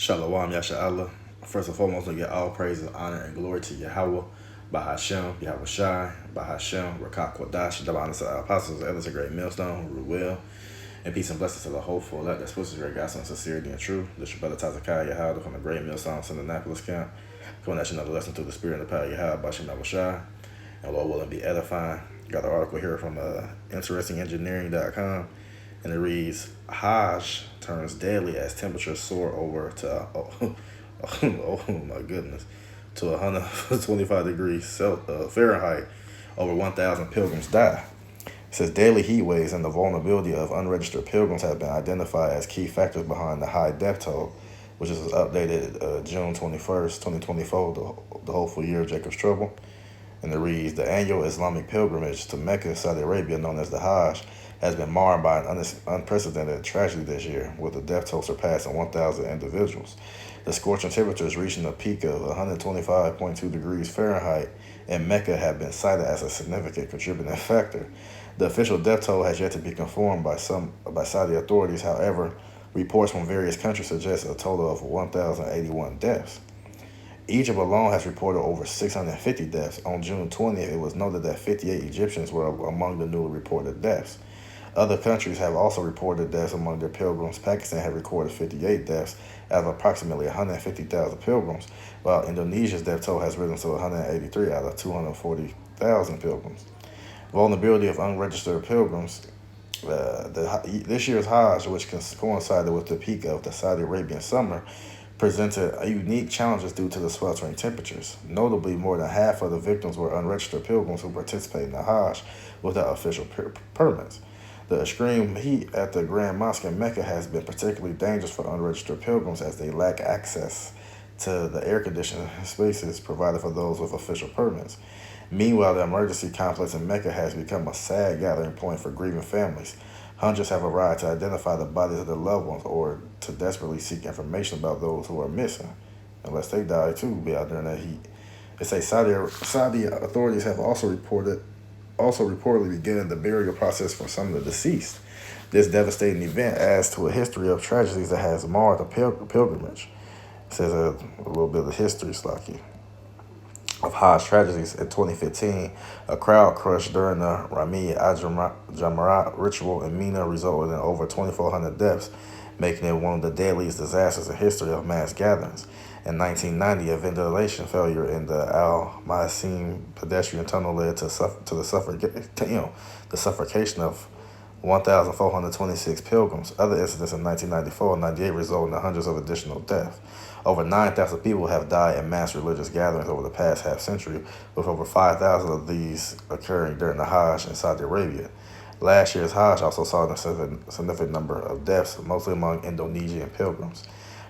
Shalom, Yasha Allah. First and foremost, we get all praises, honor, and glory to Yahweh, Bahashem, Yahweh Shai, Bahashem, Rakak Kodash, double honor to our apostles, elders, a great millstone, Ruel, and peace and blessings to the hopeful elect that spouses great gospel and sincerity and truth. This your brother Tazakai Yahweh from the great millstone, Annapolis camp, coming at you another lesson through the spirit and the power of Yahweh, Bahashem, Yahweh Shai, and Lord willing be edifying. Got an article here from interestingengineering.com. And it reads, Hajj turns deadly as temperatures soar over to, oh my goodness, to 125 degrees Fahrenheit. Over 1,000 pilgrims die. It says daily heat waves and the vulnerability of unregistered pilgrims have been identified as key factors behind the high death toll, which is updated June 21st, 2024, the hopeful year of Jacob's trouble. And it reads, the annual Islamic pilgrimage to Mecca, Saudi Arabia, known as the Hajj, has been marred by an unprecedented tragedy this year, with the death toll surpassing 1,000 individuals. The scorching temperatures reaching a peak of 125.2 degrees Fahrenheit in Mecca have been cited as a significant contributing factor. The official death toll has yet to be confirmed by Saudi authorities. However, reports from various countries suggest a total of 1,081 deaths. Egypt alone has reported over 650 deaths. On June 20th, it was noted that 58 Egyptians were among the newly reported deaths. Other countries have also reported deaths among their pilgrims. Pakistan had recorded 58 deaths out of approximately 150,000 pilgrims, while Indonesia's death toll has risen to 183 out of 240,000 pilgrims. Vulnerability of unregistered pilgrims. This year's Hajj, which coincided with the peak of the Saudi Arabian summer, presented unique challenges due to the sweltering temperatures. Notably, more than half of the victims were unregistered pilgrims who participated in the Hajj without official permits. The extreme heat at the Grand Mosque in Mecca has been particularly dangerous for unregistered pilgrims as they lack access to the air-conditioned spaces provided for those with official permits. Meanwhile, the emergency complex in Mecca has become a sad gathering point for grieving families. Hundreds have arrived to identify the bodies of their loved ones or to desperately seek information about those who are missing, unless they die too during that heat. They say Saudi authorities have also reportedly began the burial process for some of the deceased. This devastating event adds to a history of tragedies that has marred the pilgrimage. It says a little bit of the history, Slaki, of Hajj tragedies. In 2015, a crowd crush during the Rami Jamarat ritual in Mina resulted in over 2,400 deaths, making it one of the deadliest disasters in history of mass gatherings. In 1990, a ventilation failure in the Al Maasim pedestrian tunnel led to the suffocation of 1,426 pilgrims. Other incidents in 1994 and 98 resulted in hundreds of additional deaths. Over 9,000 people have died in mass religious gatherings over the past half-century, with over 5,000 of these occurring during the Hajj in Saudi Arabia. Last year's Hajj also saw a significant number of deaths, mostly among Indonesian pilgrims.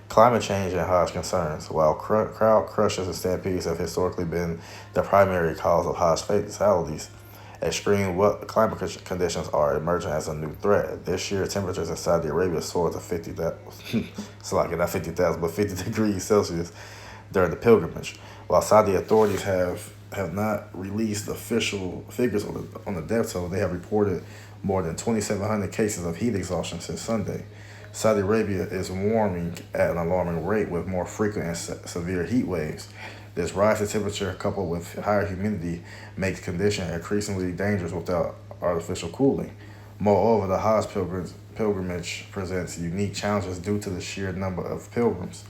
Climate change and Hajj concerns. While crowd crushes and stampedes have historically been the primary cause of Hajj fatalities, extreme climate conditions are emerging as a new threat. This year, temperatures in Saudi Arabia soared to 50 degrees Celsius during the pilgrimage. While Saudi authorities have not released official figures on the death toll, they have reported more than 2,700 cases of heat exhaustion since Sunday. Saudi Arabia is warming at an alarming rate with more frequent and severe heat waves. This rise in temperature coupled with higher humidity makes conditions increasingly dangerous without artificial cooling. Moreover, the Hajj pilgrimage presents unique challenges due to the sheer number of pilgrims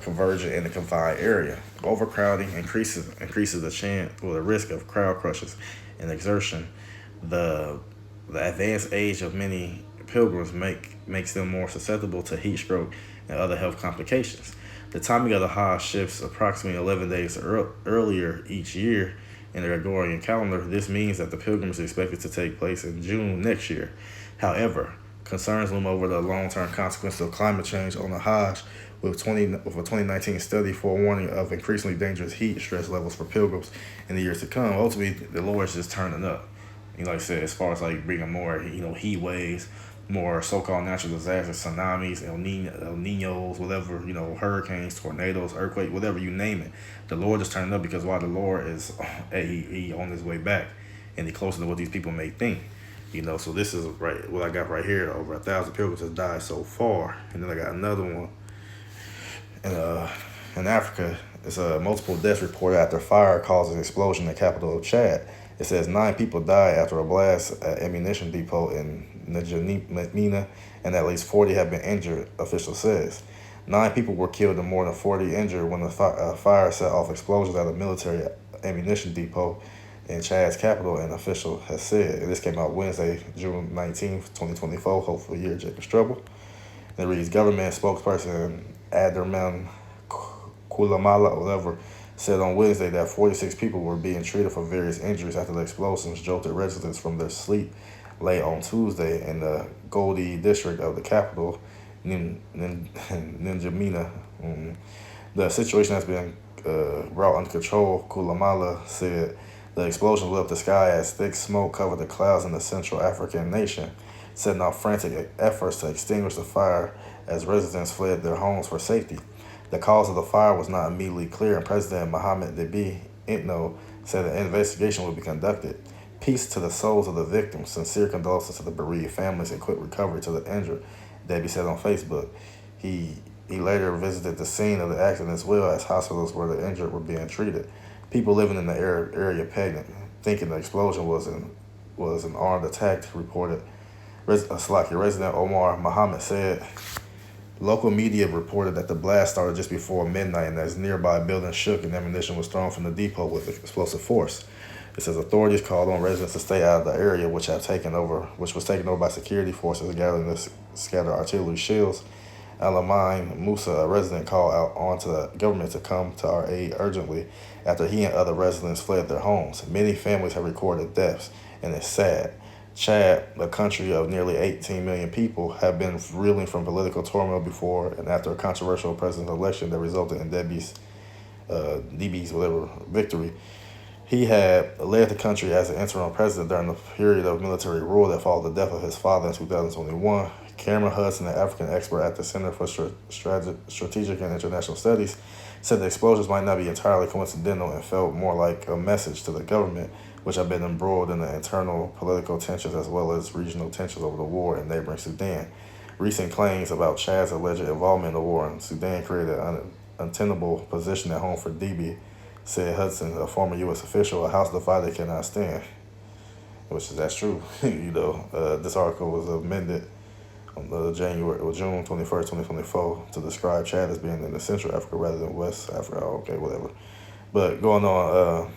converging in a confined area. Overcrowding increases the risk of crowd crushes and exertion. The advanced age of many pilgrims makes them more susceptible to heat stroke and other health complications. The timing of the Hajj shifts approximately 11 days earlier each year in the Gregorian calendar. This means that the pilgrimage is expected to take place in June next year. However, concerns loom over the long-term consequences of climate change on the Hajj, with a 2019 study forewarning of increasingly dangerous heat stress levels for pilgrims in the years to come. Ultimately, the Lord is just turning up. Like I said, as far as like bringing more, heat waves, more so-called natural disasters, tsunamis, El Niños, whatever, hurricanes, tornadoes, earthquakes, whatever you name it. The Lord is turning up because while the Lord is he on his way back, and he closer to what these people may think. So this is what I got right here. Over 1,000 pilgrims has died so far, and then I got another one And in Africa, it's multiple deaths reported after fire causes an explosion in the capital of Chad. It says 9 people died after a blast at ammunition depot in N'Djamena, and at least 40 have been injured, official says. 9 people were killed and more than 40 injured when the fire set off explosions at a military ammunition depot in Chad's capital, an official has said. And this came out Wednesday, June 19th, 2024. Hopefully, year Jacob's trouble. It reads, government spokesperson Aderman Kulamala, or whatever, said on Wednesday that 46 people were being treated for various injuries after the explosions jolted residents from their sleep late on Tuesday in the Goldie district of the capital, N'Djamena. The situation has been brought under control, Kulamala said. The explosion lit up the sky as thick smoke covered the clouds in the Central African nation, setting off frantic efforts to extinguish the fire as residents fled their homes for safety. The cause of the fire was not immediately clear, and President Mohamed Deby Itno said an investigation will be conducted. Peace to the souls of the victims, sincere condolences to the bereaved families, and quick recovery to the injured, Deby said on Facebook. He later visited the scene of the accident as well as hospitals where the injured were being treated. People living in the area panicked, thinking the explosion was an armed attack, reported Slovakia resident Omar Mohammed said. Local media reported that the blast started just before midnight and as nearby buildings shook and ammunition was thrown from the depot with explosive force. It says authorities called on residents to stay out of the area, which was taken over by security forces gathering to scatter artillery shells. Alamine Musa, a resident, called out onto the government to come to our aid urgently after he and other residents fled their homes. Many families have recorded deaths, and it's sad. Chad, a country of nearly 18 million people, have been reeling from political turmoil before and after a controversial presidential election that resulted in DB's victory. He had led the country as an interim president during the period of military rule that followed the death of his father in 2021. Cameron Hudson, an African expert at the Center for Strategic and International Studies, said the explosions might not be entirely coincidental and felt more like a message to the government, which had been embroiled in the internal political tensions as well as regional tensions over the war in neighboring Sudan. Recent claims about Chad's alleged involvement in the war in Sudan created an untenable position at home for DB, said Hudson, a former U.S. official. A house divided cannot stand, that's true. This article was amended on June 21st, 2024, to describe Chad as being in the Central Africa rather than West Africa. Okay, whatever. But going on,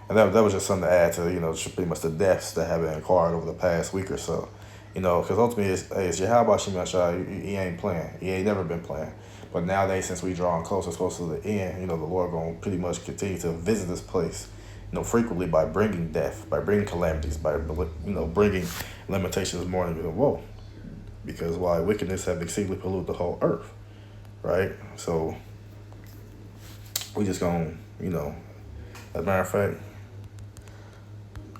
and that was just something to add to, pretty much the deaths that have been acquired over the past week or so. Because ultimately, it's Yahweh Shema Shai, he ain't playing. He ain't never been playing. But nowadays, since we drawing closer to the end, the Lord going to pretty much continue to visit this place, frequently by bringing death, by bringing calamities, by, bringing limitations more than whoa. Because why? Wickedness have exceedingly polluted the whole earth, right? So we just going to, as a matter of fact,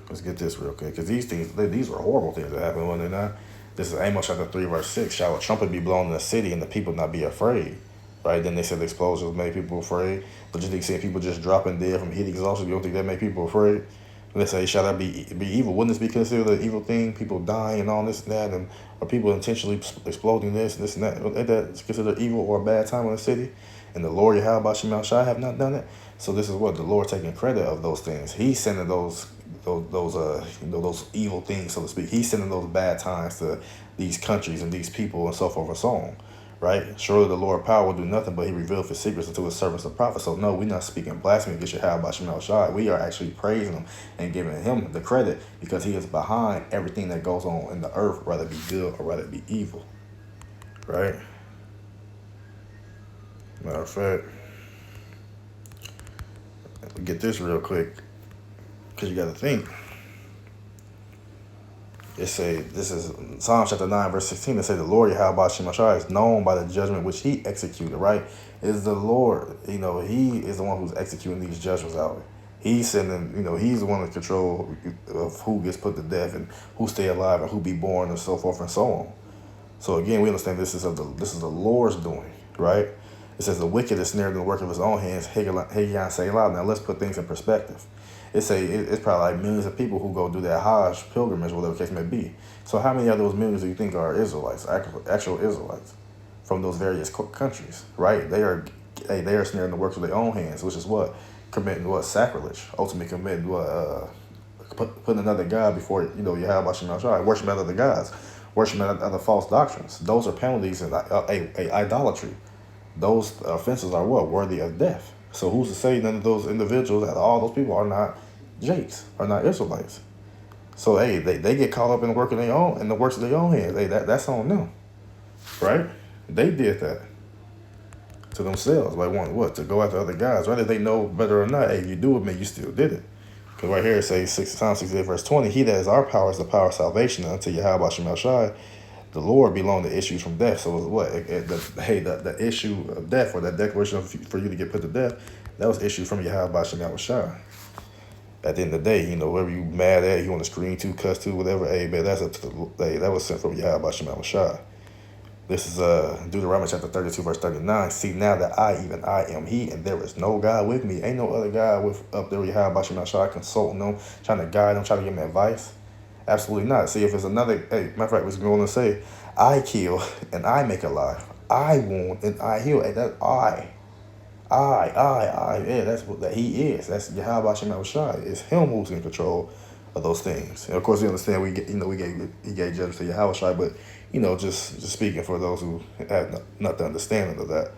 let's get this real quick, because these were horrible things that happened, when they're not. This is Amos chapter 3, verse 6. Shall a trumpet be blown in the city and the people not be afraid? Right? Then they said the explosions made people afraid. But you think seeing people just dropping dead from heat exhaustion, you don't think that made people afraid? And they say, shall that be evil? Wouldn't this be considered an evil thing? People dying and all this and that, and are people intentionally exploding this and that? Ain't that considered evil or a bad time in the city? And the Lord Yahweh Shema Shai have not done it. So this is what the Lord taking credit of those things. He's sending those evil things, so to speak. He's sending those bad times to these countries and these people and so forth and so on, right? Surely the Lord power will do nothing, but he revealed his secrets unto his servants the prophets. So no, we're not speaking blasphemy against Yahweh Shema Shai. We are actually praising him and giving him the credit because he is behind everything that goes on in the earth, whether it be good or whether it be evil, right? Matter of fact, get this real quick, because you got to think. This is Psalm chapter 9, verse 16. It say the Lord Yahweh Shema Shai is known by the judgment which he executed, right? It is the Lord, he is the one who's executing these judgments out. He's sending, he's the one in control of who gets put to death and who stay alive and who be born and so forth and so on. So again, we understand this is the Lord's doing, right? It says the wicked is snared in the work of his own hands. Haggai say loud. Now let's put things in perspective. It's probably like millions of people who go do that Hajj pilgrimage, whatever the case may be. So how many of those millions do you think are Israelites, actual Israelites? from those various countries, right? They are snaring the works of their own hands, which is what? Committing what? Sacrilege. Ultimately committing what? Putting another God before, Yahweh Shem Shai, worshiping other gods, worshiping other false doctrines. Those are penalties in idolatry. Those offenses are what? Worthy of death. So who's to say none of those individuals, that all those people are not Jakes, are not Israelites? So hey, they get caught up in the work of their own, in the works of their own hands. Hey, that's on them, right? They did that to themselves by wanting what? To go after other guys. Whether they know better or not, hey, if you do it, man, you still did it. Because right here it says Psalm 68 verse 20, he that is our power is the power of salvation unto Yahweh Shem Shai. The Lord belong to issues from death. So it was what? The issue of death, or that declaration for you to get put to death, that was issued from Yahweh Shem Shai. At the end of the day, whatever you mad at, you want to scream to, cuss to, whatever, hey, man, that's up to that was sent from Yahweh Shem Shai. This is Deuteronomy chapter 32, verse 39. See now that even I am he, and there is no God with me. Ain't no other God up there with Yahweh Shem Shai consulting them, trying to guide them, trying to give them advice. Absolutely not. See, if it's another, hey, matter of fact, what's going to say, I kill and I make alive. I wound and I heal. Hey, that's yeah, that's what that he is. That's Yahweh Shem Shai. It's him who's in control of those things. And of course, we understand he gave judgment to Yahweh Shai, but just speaking for those who have not the understanding of that,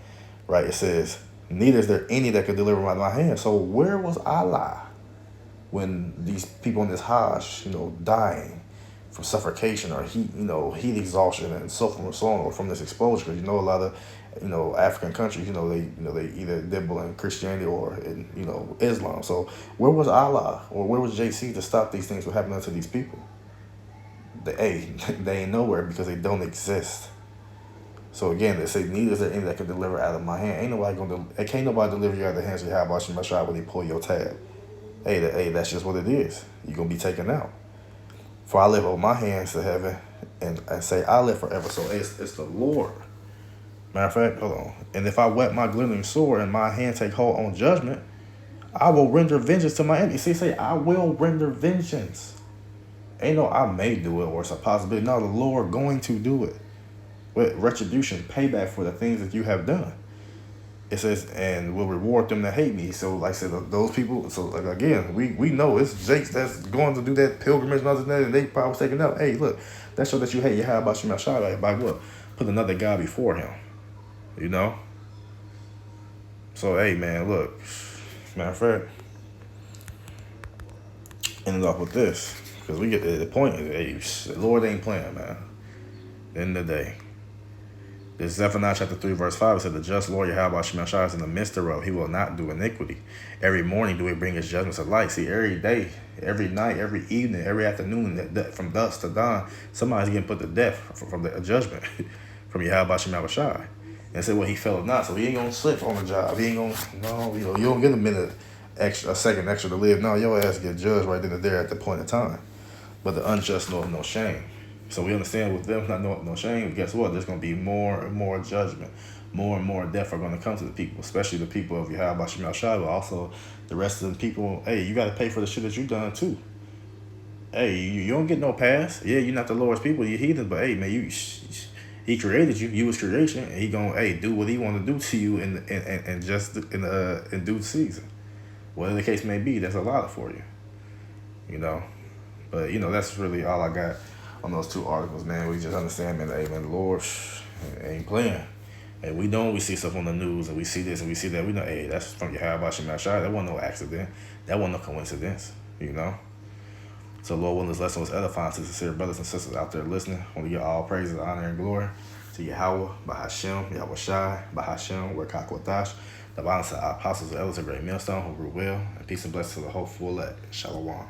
right? It says, neither is there any that could deliver my hand. So where was Allah when these people in this Hajj, dying from suffocation or heat exhaustion and so forth and so on, or from this exposure? Because a lot of African countries, they either dabble in Christianity or in Islam. So where was Allah, or where was JC to stop these things from happening to these people? They ain't nowhere, because they don't exist. So again, they say, neither is there any that can deliver out of my hand. Can't nobody deliver you out of the hands of Yahweh Shem Shai when they pull your tab. Hey, that's just what it is. You're gonna be taken out. For I lift up my hands to heaven and say, I live forever. So it's the Lord. Matter of fact, hold on. And if I whet my glittering sword and my hand take hold on judgment, I will render vengeance to my enemy. See, say, I will render vengeance. Ain't no I may do it or it's a possibility. No, the Lord going to do it. With retribution, payback for the things that you have done. It says, and will reward them that hate me. So like I said, those people, so like again, we know it's Jakes that's going to do that pilgrimage and other than that, and they probably was taken out. Hey, look, that shows that you hate Yahweh Shem Shai by what? Put another God before him. So hey man, look. Matter of fact, ended off with this. Because we get to the point, hey, the Lord ain't playing, man. End of the day. This is Zephaniah chapter 3, verse 5. It said, the just Lord Yahweh Shem Shai is in the midst thereof. He will not do iniquity. Every morning do he bring his judgments of light. See, every day, every night, every evening, every afternoon, from dusk to dawn, somebody's getting put to death from the judgment from Yahweh Shem Shai. And said, well, he fell not, so he ain't going to slip on the job. He ain't going to, no, you don't get a second extra to live. No, your ass get judged right then and there at the point of time. But the unjust know of no shame. So we understand with them not knowing no shame, guess what? There's going to be more and more judgment. More and more death are going to come to the people, especially the people of Yahweh Shem Shai, but also the rest of the people. Hey, you got to pay for the shit that you done too. Hey, you don't get no pass. Yeah, you're not the Lord's people, you heathen, but hey, man, he created you. You was creation, and he gonna do what he want to do to you in due season. Whatever the case may be, that's allotted for you. But that's really all I got on those two articles, man. We just understand, man, hey, man, the Lord ain't playing. And we see stuff on the news, and we see this and we see that. We know, hey, that's from Yahweh Shem Shai. That wasn't no accident. That wasn't no coincidence, So Lord willing, this lesson was edifying to sincere brothers and sisters out there listening. I want to give all praises, honor, and glory to Yahweh, Bahashem, Yahweh Shai, Bahashem, Rekak Wadash, the violence of our apostles and elders, a great millstone who grew well, and peace and blessings to the hopeful elect. Shalom.